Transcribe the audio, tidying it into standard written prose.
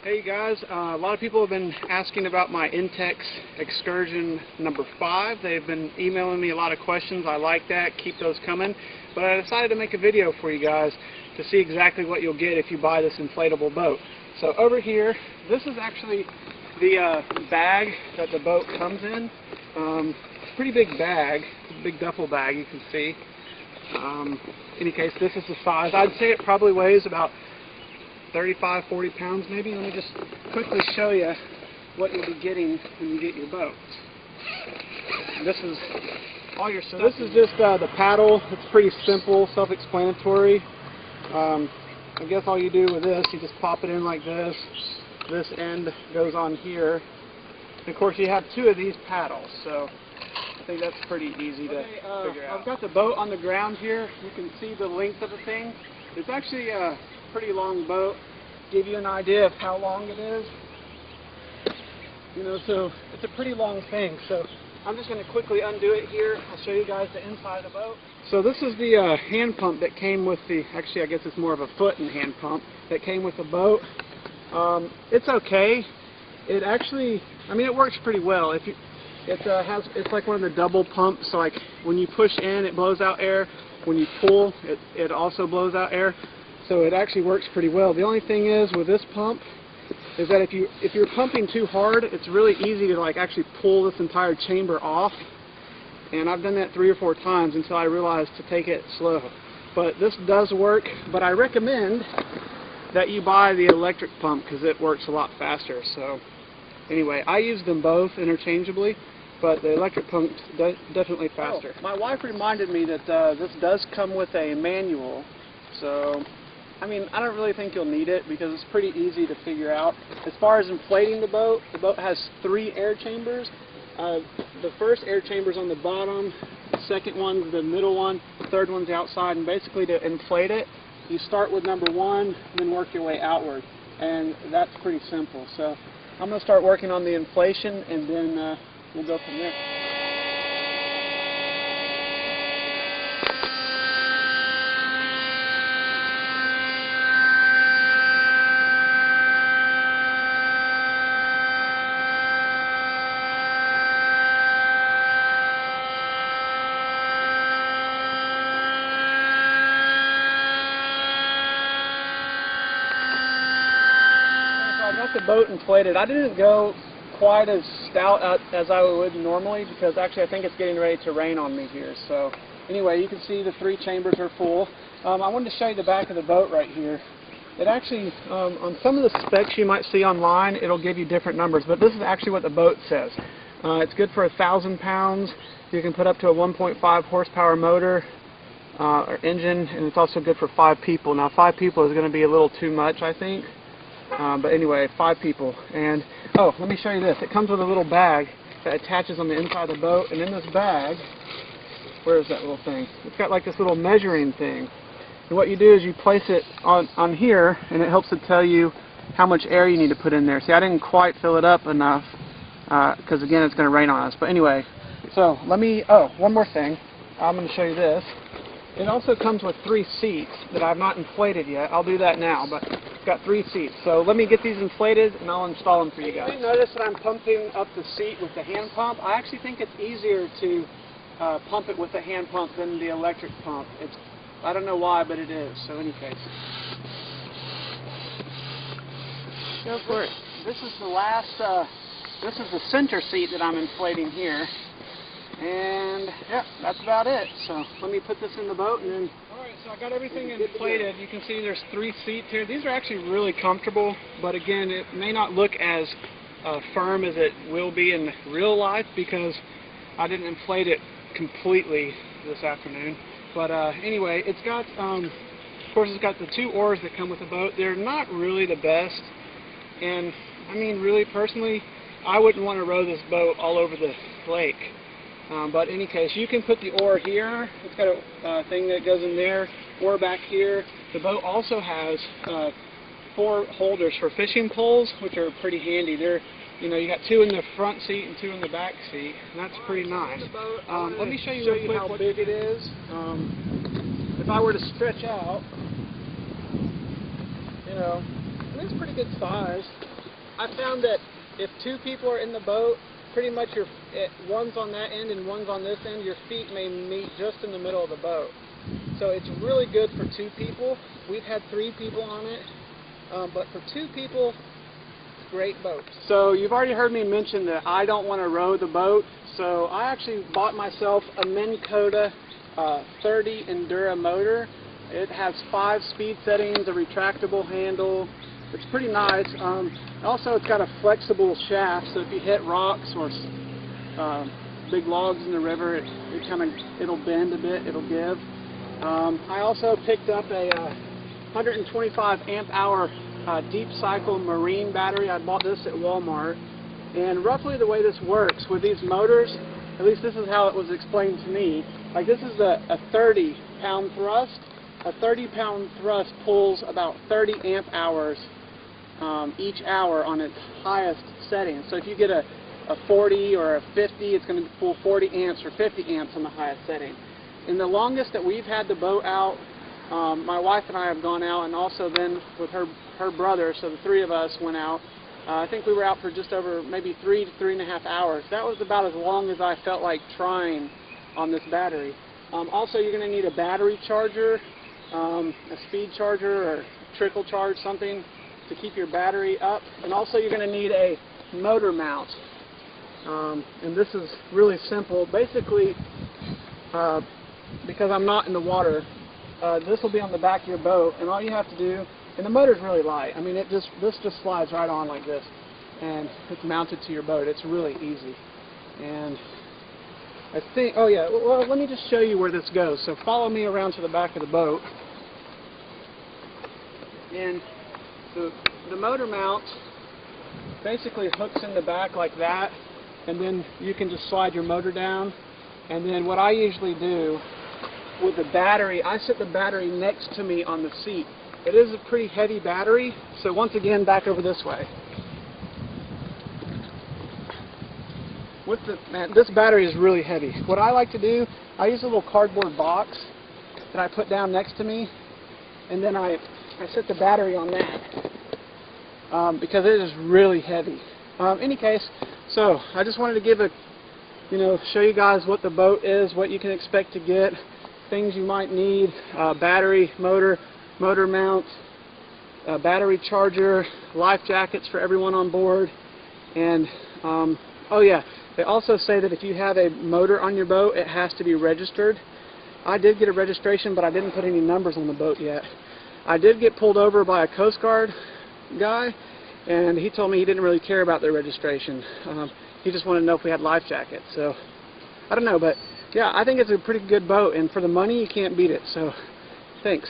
Hey guys, a lot of people have been asking about my INTEX excursion number 5. They've been emailing me a lot of questions. I like that. Keep those coming. But I decided to make a video for you guys to see exactly what you'll get if you buy this inflatable boat. So over here, this is actually the bag that the boat comes in. It's a pretty big bag, a big duffel bag, you can see. In any case, this is the size. I'd say it probably weighs about 35, 40 pounds maybe. Let me just quickly show you what you'll be getting when you get your boat. This is all your stuff. So this is just the paddle. It's pretty simple, self-explanatory. I guess all you do with this, you just pop it in like this. This end goes on here. And of course you have 2 of these paddles, so I think that's pretty easy to figure out. I've got the boat on the ground here. You can see the length of the thing. It's actually a pretty long boat. Give you an idea of how long it is. You know, so it's a pretty long thing. So I'm just going to quickly undo it here. I'll show you guys the inside of the boat. So this is the hand pump that came with the, actually I guess it's more of a foot and hand pump that came with the boat. It's okay. It actually, I mean, it works pretty well. If you, it's like one of the double pumps. So like when you push in, it blows out air. When you pull, it also blows out air. So it actually works pretty well. The only thing is with this pump is that if you're pumping too hard, it's really easy to like actually pull this entire chamber off. And I've done that 3 or 4 times until I realized to take it slow. But this does work. But I recommend that you buy the electric pump because it works a lot faster. So anyway, I use them both interchangeably, but the electric pump is definitely faster. Oh, my wife reminded me that this does come with a manual. So I mean, I don't really think you'll need it because it's pretty easy to figure out. As far as inflating the boat has 3 air chambers. The first air chamber is on the bottom, the second one's the middle one, the third one's outside, and basically to inflate it, you start with number 1, then work your way outward. And that's pretty simple. So I'm going to start working on the inflation, and then we'll go from there. The boat inflated. I didn't go quite as stout as I would normally because actually I think it's getting ready to rain on me here. So anyway, you can see the 3 chambers are full. I wanted to show you the back of the boat right here. It actually, on some of the specs you might see online, it'll give you different numbers, but this is actually what the boat says. It's good for 1,000 pounds. You can put up to a 1.5 horsepower motor or engine, and it's also good for 5 people. Now 5 people is going to be a little too much, I think. But anyway, 5 people. And oh, let me show you this. It comes with a little bag that attaches on the inside of the boat, and in this bag, where is that little thing? It's got like this little measuring thing. And what you do is you place it on here, and it helps to tell you how much air you need to put in there. See, I didn't quite fill it up enough because again, it's going to rain on us. But anyway, so let me. Oh, one more thing. I'm going to show you this. It also comes with 3 seats that I've not inflated yet. I'll do that now, but it's got 3 seats. So let me get these inflated and I'll install them for you guys. You notice that I'm pumping up the seat with the hand pump. I actually think it's easier to pump it with the hand pump than the electric pump. I don't know why, but it is. So in any case, go for it. This is the last. This is the center seat that I'm inflating here. And yeah, that's about it. So let me put this in the boat and then. Alright, so I got everything inflated. You can see there's 3 seats here. These are actually really comfortable, but again, it may not look as firm as it will be in real life because I didn't inflate it completely this afternoon. But anyway, it's got, of course, it's got the 2 oars that come with the boat. They're not really the best, and I mean, really, personally, I wouldn't want to row this boat all over the lake. But in any case, you can put the oar here. It's got a thing that goes in there, oar back here. The boat also has 4 holders for fishing poles, which are pretty handy. They're, you know, you got 2 in the front seat and 2 in the back seat, and that's pretty nice. Let me show you real quick how big it is. If I were to stretch out, you know, it's pretty good size. I found that if two people are in the boat, pretty much one's on that end and one's on this end, your feet may meet just in the middle of the boat. So it's really good for two people. We've had 3 people on it, but for 2 people, it's a great boat. So you've already heard me mention that I don't want to row the boat, so I actually bought myself a Minn Kota 30 Endura motor. It has 5 speed settings, a retractable handle. It's pretty nice. Also, it's got a flexible shaft, so if you hit rocks or big logs in the river, it'll bend a bit, it'll give. I also picked up a 125 amp hour deep cycle marine battery. I bought this at Walmart, and roughly the way this works with these motors, at least this is how it was explained to me. Like, this is a 30 pound thrust. A 30 pound thrust pulls about 30 amp hours each hour on its highest setting. So if you get a 40 or a 50, it's going to pull 40 amps or 50 amps on the highest setting. In the longest that we've had the boat out, my wife and I have gone out, and also then with her brother, so the 3 of us went out. I think we were out for just over maybe 3 to 3.5 hours. That was about as long as I felt like trying on this battery. Also, you're going to need a battery charger, a speed charger or trickle charge, something to keep your battery up. And also you're going to need a motor mount. And this is really simple. Basically, because I'm not in the water, this will be on the back of your boat, and all you have to do, and the motor's really light. I mean, this just slides right on like this, and it's mounted to your boat. It's really easy. And I think, oh yeah, well, let me just show you where this goes. So follow me around to the back of the boat. And the motor mount basically hooks in the back like that, and then you can just slide your motor down. And then what I usually do with the battery, I set the battery next to me on the seat. It is a pretty heavy battery, so once again, back over this way. Man, this battery is really heavy. What I like to do, I use a little cardboard box that I put down next to me, and then I set the battery on that because it is really heavy. Any case, so I just wanted to give show you guys what the boat is, what you can expect to get, things you might need: battery, motor mount, battery charger, life jackets for everyone on board, and oh yeah. They also say that if you have a motor on your boat, it has to be registered. I did get a registration, but I didn't put any numbers on the boat yet. I did get pulled over by a Coast Guard guy, and he told me he didn't really care about the registration. He just wanted to know if we had life jackets. So, I don't know, but yeah, I think it's a pretty good boat, and for the money, you can't beat it. So, thanks.